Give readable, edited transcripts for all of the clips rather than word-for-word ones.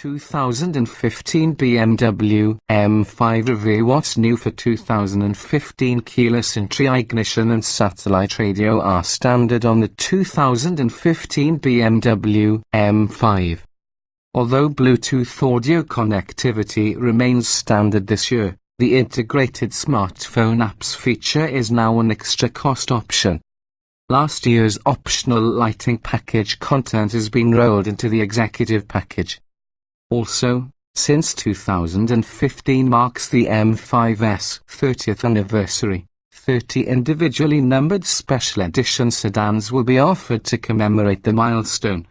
2015 BMW M5 review. What's new for 2015? Keyless entry, ignition and satellite radio are standard on the 2015 BMW M5. Although Bluetooth audio connectivity remains standard this year, the integrated smartphone apps feature is now an extra cost option. Last year's optional lighting package content has been rolled into the executive package. Also, since 2015 marks the M5's 30th anniversary, 30 individually numbered special edition sedans will be offered to commemorate the milestone.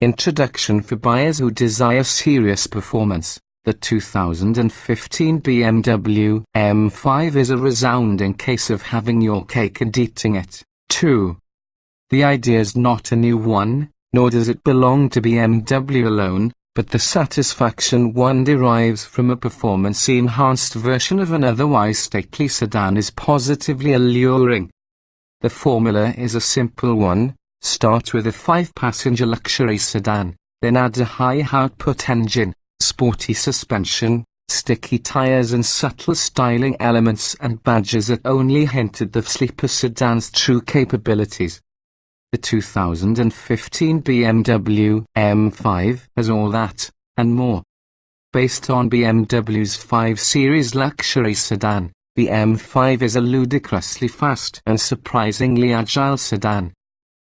Introduction for buyers who desire serious performance. The 2015 BMW M5 is a resounding case of having your cake and eating it, too. The idea's not a new one, nor does it belong to BMW alone, but the satisfaction one derives from a performance-enhanced version of an otherwise stately sedan is positively alluring. The formula is a simple one: start with a 5-passenger luxury sedan, then add a high-output engine, sporty suspension, sticky tires and subtle styling elements and badges that only hint at the sleeper sedan's true capabilities. The 2015 BMW M5 has all that, and more. Based on BMW's 5 Series luxury sedan, the M5 is a ludicrously fast and surprisingly agile sedan.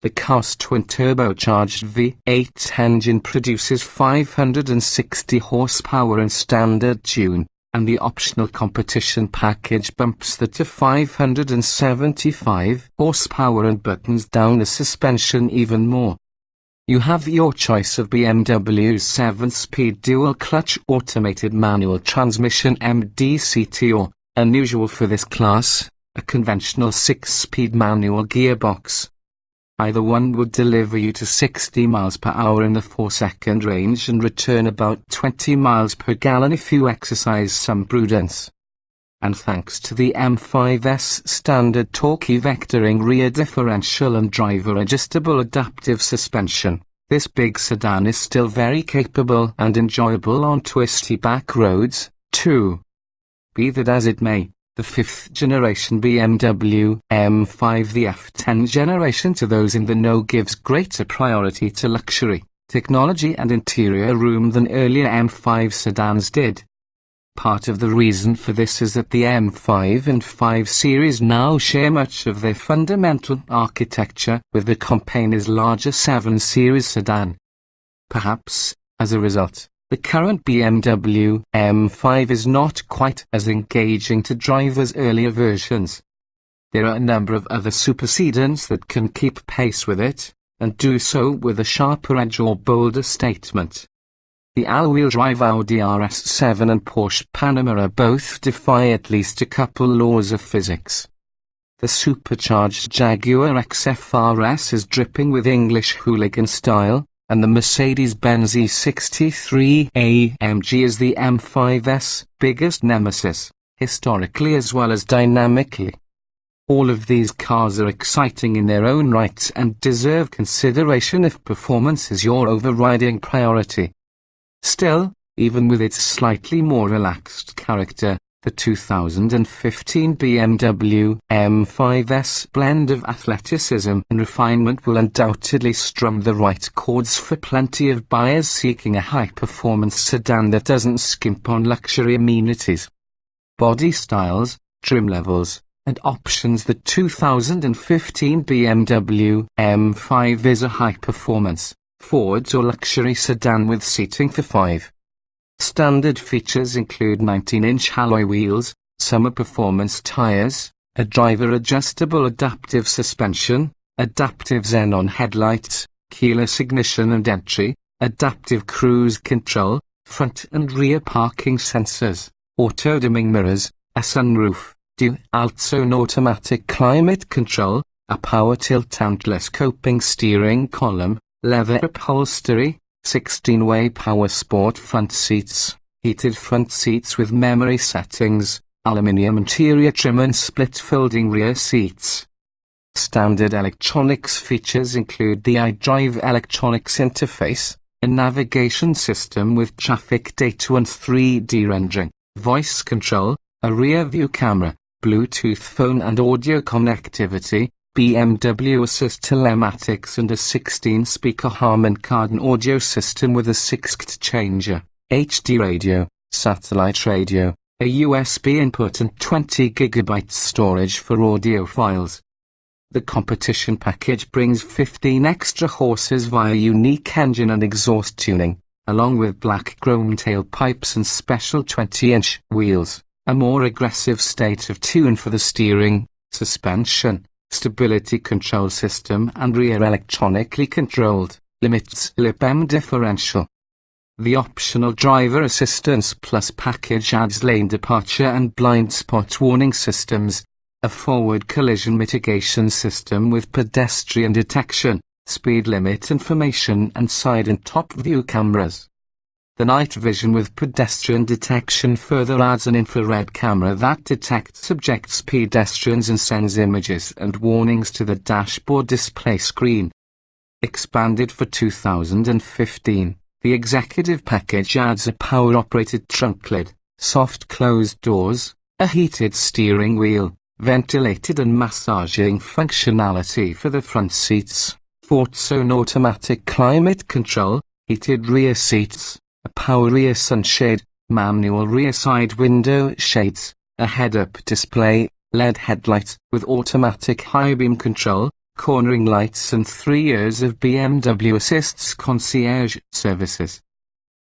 The car's twin-turbocharged V8 engine produces 560 horsepower in standard tune, and the optional competition package bumps that to 575 horsepower and buttons down the suspension even more. You have your choice of BMW's 7-speed dual-clutch automated manual transmission MDCT or, unusual for this class, a conventional 6-speed manual gearbox. Either one would deliver you to 60 miles per hour in the 4-second range and return about 20 miles per gallon if you exercise some prudence. And thanks to the M5's standard torquey vectoring rear differential and driver-adjustable adaptive suspension, this big sedan is still very capable and enjoyable on twisty back roads, too. Be that as it may, the 5th generation BMW M5, the F10 generation to those in the know, gives greater priority to luxury, technology and interior room than earlier M5 sedans did. Part of the reason for this is that the M5 and 5 Series now share much of their fundamental architecture with the company's larger 7 Series sedan. Perhaps, as a result, the current BMW M5 is not quite as engaging to drive as earlier versions. There are a number of other super sedans that can keep pace with it, and do so with a sharper edge or bolder statement. The all-wheel drive Audi RS7 and Porsche Panamera both defy at least a couple laws of physics. The supercharged Jaguar XF RS is dripping with English hooligan style, and the Mercedes-Benz E63 AMG is the M5's biggest nemesis, historically as well as dynamically. All of these cars are exciting in their own right and deserve consideration if performance is your overriding priority. Still, even with its slightly more relaxed character, the 2015 BMW M5's blend of athleticism and refinement will undoubtedly strum the right chords for plenty of buyers seeking a high-performance sedan that doesn't skimp on luxury amenities. Body styles, trim levels, and options. The 2015 BMW M5 is a high-performance, Ford or luxury sedan with seating for 5. Standard features include 19-inch alloy wheels, summer performance tires, a driver-adjustable adaptive suspension, adaptive xenon headlights, keyless ignition and entry, adaptive cruise control, front and rear parking sensors, auto-dimming mirrors, a sunroof, dual-zone automatic climate control, a power tilt and telescoping steering column, leather upholstery, 16-way power sport front seats, heated front seats with memory settings, aluminium interior trim and split folding rear seats. Standard electronics features include the Idrive electronics interface, a navigation system with traffic data and 3D rendering, voice control, a rear view camera, Bluetooth phone and audio connectivity, BMW Assist telematics and a 16-speaker Harman Kardon audio system with a 6th changer, HD radio, satellite radio, a USB input and 20 GB storage for audio files. The competition package brings 15 extra horses via unique engine and exhaust tuning, along with black chrome tailpipes and special 20-inch wheels, a more aggressive state of tune for the steering, suspension, stability control system and rear electronically controlled, limited-slip M differential. The optional driver assistance plus package adds lane departure and blind spot warning systems, a forward collision mitigation system with pedestrian detection, speed limit information and side and top view cameras. The night vision with pedestrian detection further adds an infrared camera that detects subjects pedestrians and sends images and warnings to the dashboard display screen. Expanded for 2015, the executive package adds a power-operated trunk lid, soft closed doors, a heated steering wheel, ventilated and massaging functionality for the front seats, fourth-zone automatic climate control, heated rear seats, a power rear sunshade, manual rear side window shades, a head-up display, LED headlight with automatic high beam control, cornering lights and 3 years of BMW Assist's concierge services.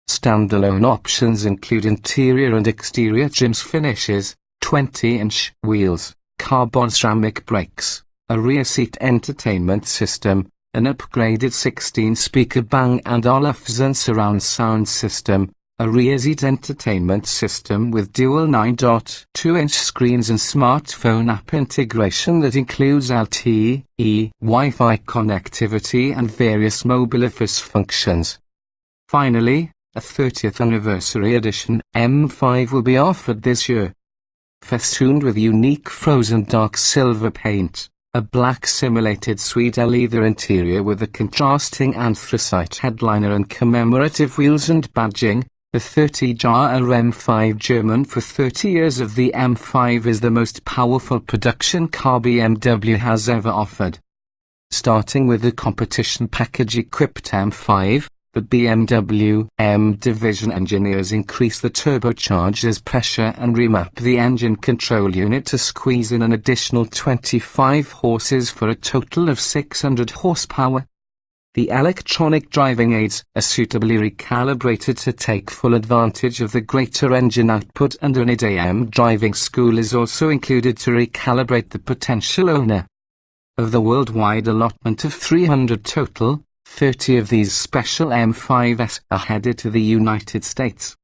Standalone options include interior and exterior trims finishes, 20-inch wheels, carbon ceramic brakes, a rear seat entertainment system, an upgraded 16-speaker Bang & Olufsen surround sound system, a rear seat entertainment system with dual 9.2-inch screens and smartphone app integration that includes LTE, Wi-Fi connectivity and various mobile office functions. Finally, a 30th anniversary edition M5 will be offered this year. Festooned with unique frozen dark silver paint, a black simulated suede leather interior with a contrasting anthracite headliner and commemorative wheels and badging, the 30-Jahre M5 German for 30 years of the M5 is the most powerful production car BMW has ever offered. Starting with the competition package equipped M5, the BMW M division engineers increase the turbocharger's pressure and remap the engine control unit to squeeze in an additional 25 horses for a total of 600 horsepower. The electronic driving aids are suitably recalibrated to take full advantage of the greater engine output, and an IDAM driving school is also included to recalibrate the potential owner. Of the worldwide allotment of 300 total, 30 of these special M5s are headed to the United States.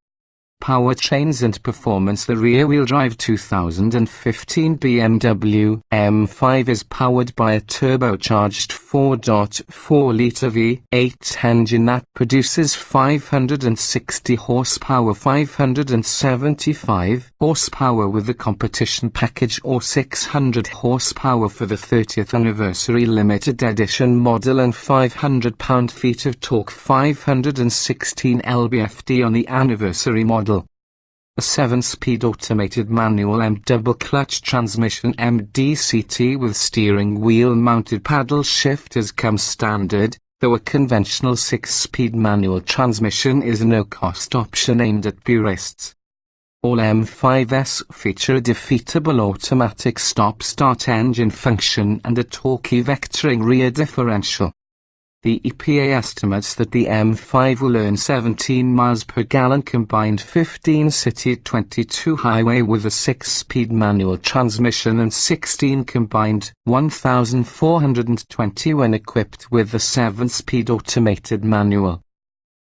Powertrains and performance. The rear-wheel drive 2015 BMW M5 is powered by a turbocharged 4.4-litre V8 engine that produces 560 horsepower, 575 horsepower with the competition package, or 600 horsepower for the 30th anniversary limited edition model, and 500 pound-feet of torque, 516 lb-ft on the anniversary model. A 7-speed automated manual M double-clutch transmission MDCT with steering wheel-mounted paddle shifters comes standard, though a conventional 6-speed manual transmission is a no-cost option aimed at purists. All M5s feature a defeatable automatic stop-start engine function and a torque-vectoring rear differential. The EPA estimates that the M5 will earn 17 miles per gallon combined, 15 city, 22 highway with a 6-speed manual transmission, and 16 combined, 1,420 when equipped with the 7-speed automated manual.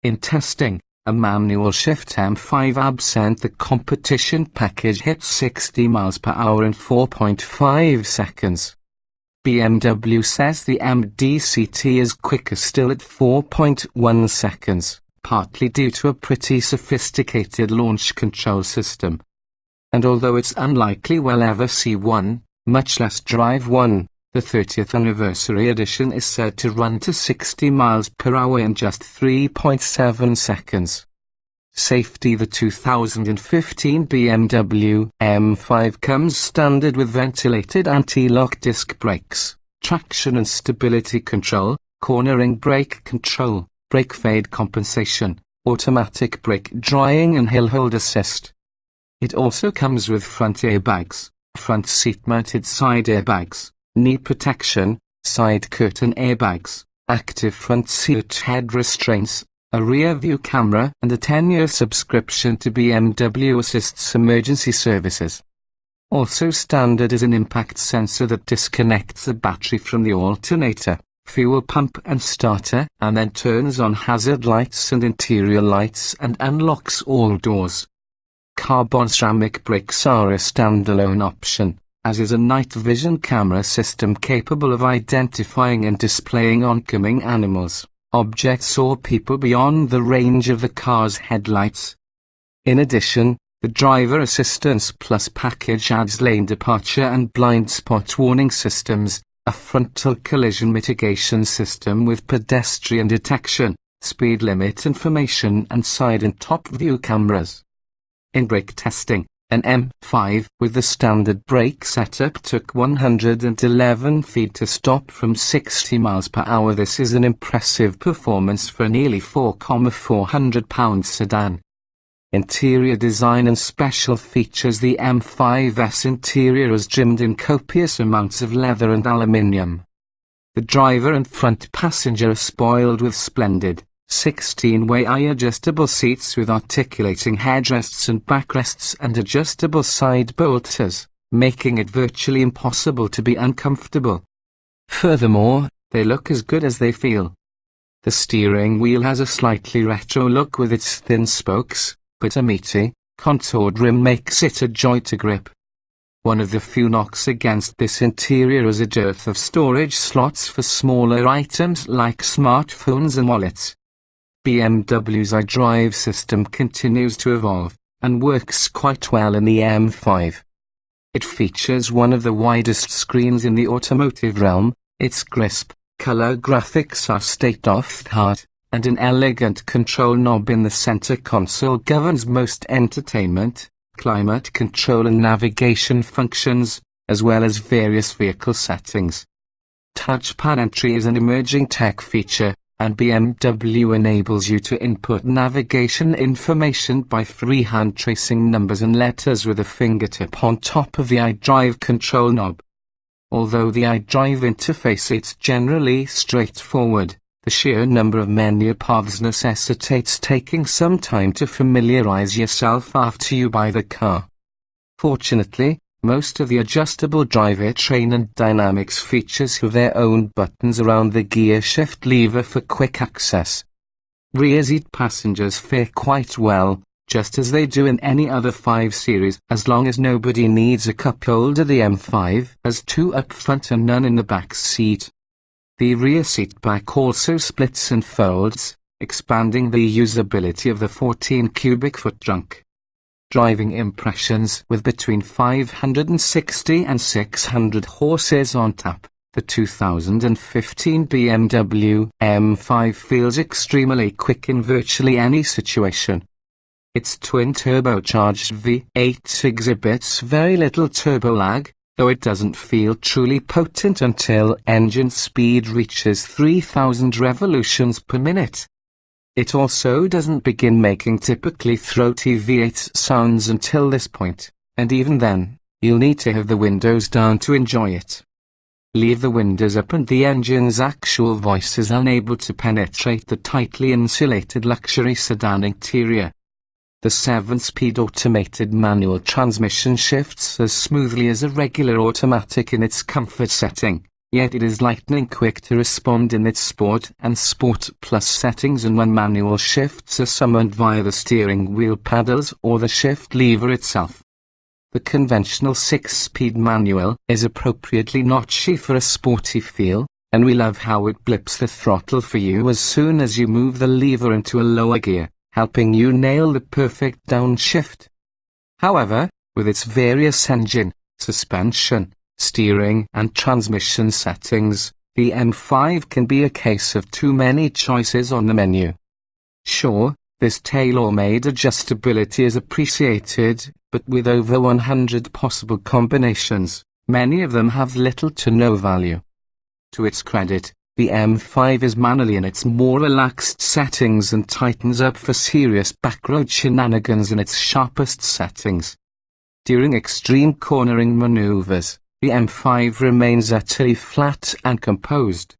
In testing, a manual shift M5 absent the competition package hit 60 miles per hour in 4.5 seconds. BMW says the MDCT is quicker still at 4.1 seconds, partly due to a pretty sophisticated launch control system. And although it's unlikely we'll ever see one, much less drive one, the The 30th anniversary edition is said to run to 60 miles per hour in just 3.7 seconds. Safety. The 2015 BMW M5 comes standard with ventilated anti-lock disc brakes, traction and stability control, cornering brake control, brake fade compensation, automatic brake drying and hill hold assist. It also comes with front airbags, front seat-mounted side airbags, knee protection, side curtain airbags, active front seat head restraints, a rear-view camera and a 10-year subscription to BMW Assist's emergency services. Also standard is an impact sensor that disconnects the battery from the alternator, fuel pump and starter, and then turns on hazard lights and interior lights and unlocks all doors. Carbon ceramic brakes are a standalone option, as is a night vision camera system capable of identifying and displaying oncoming animals, objects or people beyond the range of the car's headlights. In addition, the Driver Assistance Plus package adds lane departure and blind spot warning systems, a frontal collision mitigation system with pedestrian detection, speed limit information and side and top view cameras. In brake testing, an M5 with the standard brake setup took 111 feet to stop from 60 miles per hour. This is an impressive performance for a nearly 4,400 pound sedan. Interior design and special features. The M5's interior is trimmed in copious amounts of leather and aluminium. The driver and front passenger are spoiled with splendid 16-way adjustable seats with articulating headrests and backrests and adjustable side bolsters, making it virtually impossible to be uncomfortable. Furthermore, they look as good as they feel. The steering wheel has a slightly retro look with its thin spokes, but a meaty, contoured rim makes it a joy to grip. One of the few knocks against this interior is a dearth of storage slots for smaller items like smartphones and wallets. BMW's Idrive system continues to evolve, and works quite well in the M5. It features one of the widest screens in the automotive realm, its crisp, color graphics are state-of-the-art, and an elegant control knob in the center console governs most entertainment, climate control and navigation functions, as well as various vehicle settings. Touchpad entry is an emerging tech feature, and BMW enables you to input navigation information by freehand tracing numbers and letters with a fingertip on top of the iDrive control knob. Although the iDrive interface is generally straightforward, the sheer number of menu paths necessitates taking some time to familiarize yourself after you buy the car. Fortunately, most of the adjustable drivetrain and dynamics features have their own buttons around the gear shift lever for quick access. Rear seat passengers fare quite well, just as they do in any other 5 Series, as long as nobody needs a cup holder. The M5 has 2 up front and none in the back seat. The rear seat back also splits and folds, expanding the usability of the 14 cubic foot trunk. Driving impressions. With between 560 and 600 horses on tap, the 2015 BMW M5 feels extremely quick in virtually any situation. Its twin-turbocharged V8 exhibits very little turbo lag, though it doesn't feel truly potent until engine speed reaches 3,000 revolutions per minute. It also doesn't begin making typically throaty V8 sounds until this point, and even then, you'll need to have the windows down to enjoy it. Leave the windows up and the engine's actual voice is unable to penetrate the tightly insulated luxury sedan interior. The 7-speed automated manual transmission shifts as smoothly as a regular automatic in its comfort setting. Yet it is lightning quick to respond in its Sport and Sport Plus settings, and when manual shifts are summoned via the steering wheel paddles or the shift lever itself. The conventional 6-speed manual is appropriately notchy for a sporty feel, and we love how it blips the throttle for you as soon as you move the lever into a lower gear, helping you nail the perfect downshift. However, with its various engine, suspension, Steering and transmission settings. The M5 can be a case of too many choices on the menu. Sure, this tailor-made adjustability is appreciated, but with over 100 possible combinations, many of them have little to no value. To its credit, the M5 is mannerly in its more relaxed settings and tightens up for serious backroad shenanigans in its sharpest settings. During extreme cornering maneuvers, the M5 remains utterly flat and composed.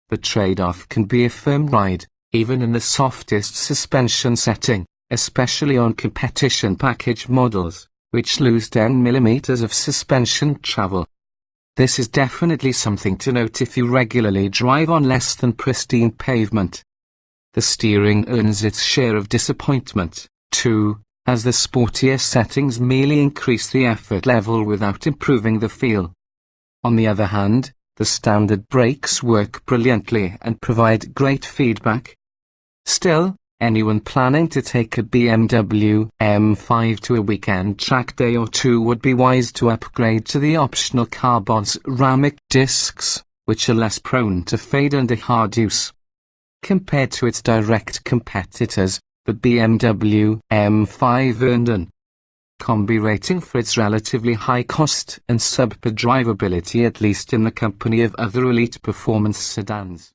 The trade-off can be a firm ride, even in the softest suspension setting, especially on competition package models, which lose 10 mm of suspension travel. This is definitely something to note if you regularly drive on less than pristine pavement. The steering earns its share of disappointment, too, as the sportier settings merely increase the effort level without improving the feel. On the other hand, the standard brakes work brilliantly and provide great feedback. Still, anyone planning to take a BMW M5 to a weekend track day or two would be wise to upgrade to the optional carbon ceramic discs, which are less prone to fade under hard use. Compared to its direct competitors, the BMW M5 earned an combi rating for its relatively high cost and subpar drivability, at least in the company of other elite performance sedans.